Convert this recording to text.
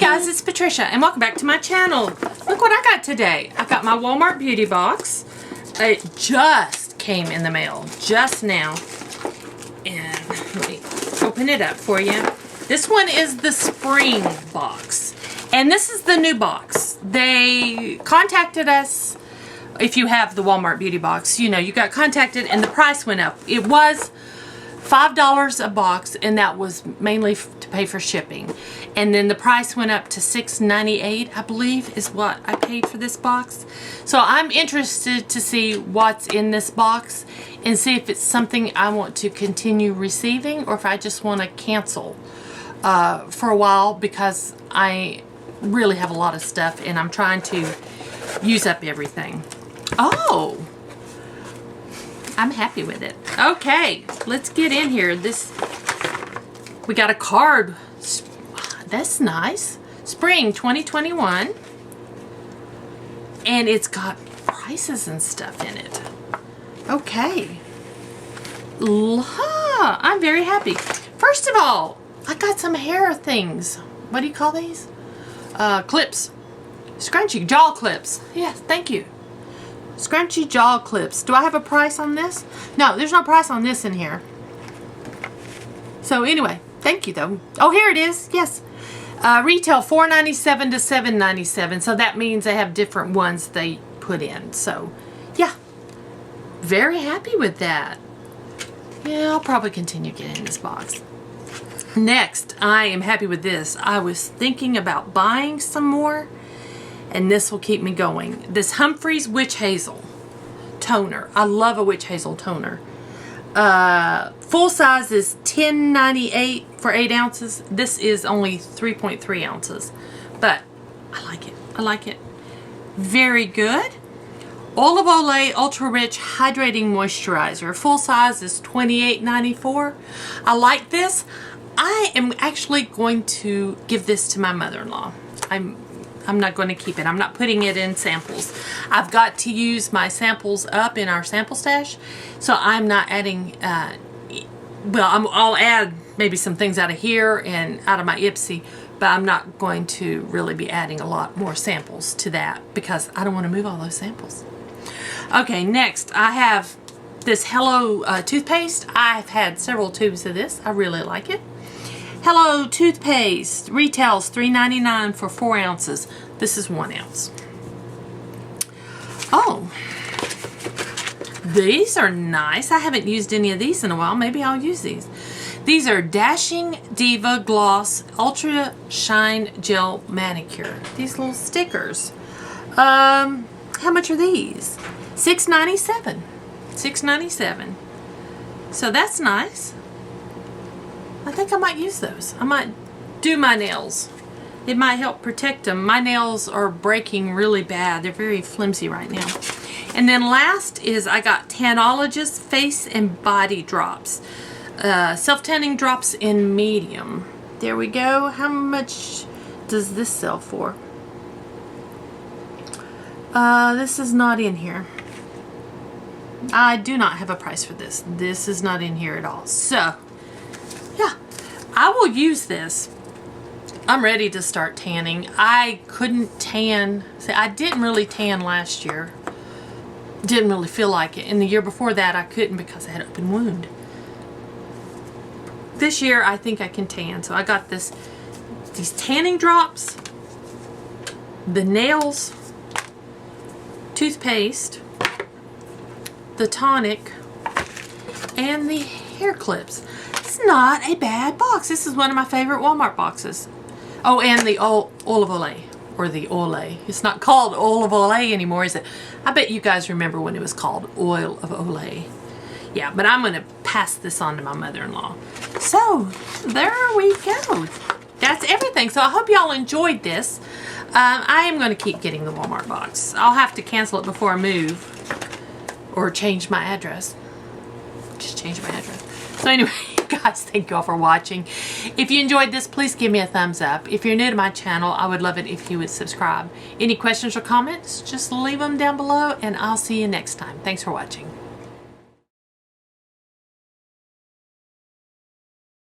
guys, it's Patricia and welcome back to my channel. Look what I got today. I got my Walmart beauty box. It just came in the mail just now. And let me open it up for you. This one is the spring box. And this is the new box. They contacted us. If you have the Walmart beauty box, you know, you got contacted and the price went up. It was $5 a box, and that was mainly to pay for shipping. And then the price went up to $6.98, I believe, is what I paid for this box. So I'm interested to see what's in this box and see if it's something I want to continue receiving or if I just want to cancel for a while, because I really have a lot of stuff and I'm trying to use up everything. Oh, I'm happy with it. Okay, let's get in here. We got a card. That's nice. Spring 2021. And it's got prices and stuff in it. Okay. I'm very happy. First of all, I got some hair things. What do you call these? Clips. Scrunchy jaw clips. Yes, thank you. Scrunchy jaw clips. Do I have a price on this? No, there's no price on this in here. So anyway, thank you though. Oh, here it is. Yes. Retail $4.97 to $7.97. So that means they have different ones they put in. So yeah, very happy with that. Yeah, I'll probably continue getting this box. Next, I am happy with this. I was thinking about buying some more, and this will keep me going. This Humphreys Witch Hazel toner. I love a Witch Hazel toner. Full size is $10.98 for 8 ounces. This is only 3.3 ounces. But I like it. I like it. Very good. Olive Olay Ultra Rich Hydrating Moisturizer. Full size is $28.94. I like this. I am actually going to give this to my mother-in-law. I'm not going to keep it. I'm not putting it in samples. I've got to use my samples up in our sample stash, so I'm not adding, I'll add maybe some things out of here and out of my Ipsy, but I'm not going to really be adding a lot more samples to that because I don't want to move all those samples. Okay, next I have this Hello toothpaste. I've had several tubes of this. I really like it. Hello toothpaste retails $3.99 for 4 ounces. This is 1 ounce. Oh, these are nice. I haven't used any of these in a while. Maybe I'll use these. These are Dashing Diva Gloss Ultra Shine Gel Manicure. These little stickers. How much are these? $6.97. $6.97. So that's nice. I think I might use those. I might do my nails. It might help protect them. My nails are breaking really bad. They're very flimsy right now. And then last is I got Tanologists Face and Body Drops. Self-tanning drops in medium. There we go. How much does this sell for? This is not in here. I do not have a price for this. This is not in here at all. So yeah, I will use this. I'm ready to start tanning. I couldn't tan. See, I didn't really tan last year. Didn't really feel like it. And the year before that, I couldn't because I had an open wound. This year, I think I can tan. So I got these tanning drops, the nails, toothpaste, the tonic, and the hair clips. It's not a bad box. This is one of my favorite Walmart boxes. Oh, and the olive olay, or the olay. It's not called olive olay anymore, is it? I bet you guys remember when it was called oil of olay. Yeah, but I'm going to pass this on to my mother-in-law. So, there we go. That's everything. So, I hope y'all enjoyed this. I am going to keep getting the Walmart box. I'll have to cancel it before I move. Or change my address. Just change my address. So anyway, guys, thank you all for watching. If you enjoyed this, please give me a thumbs up. If you're new to my channel, I would love it if you would subscribe. Any questions or comments, just leave them down below, and I'll see you next time. Thanks for watching.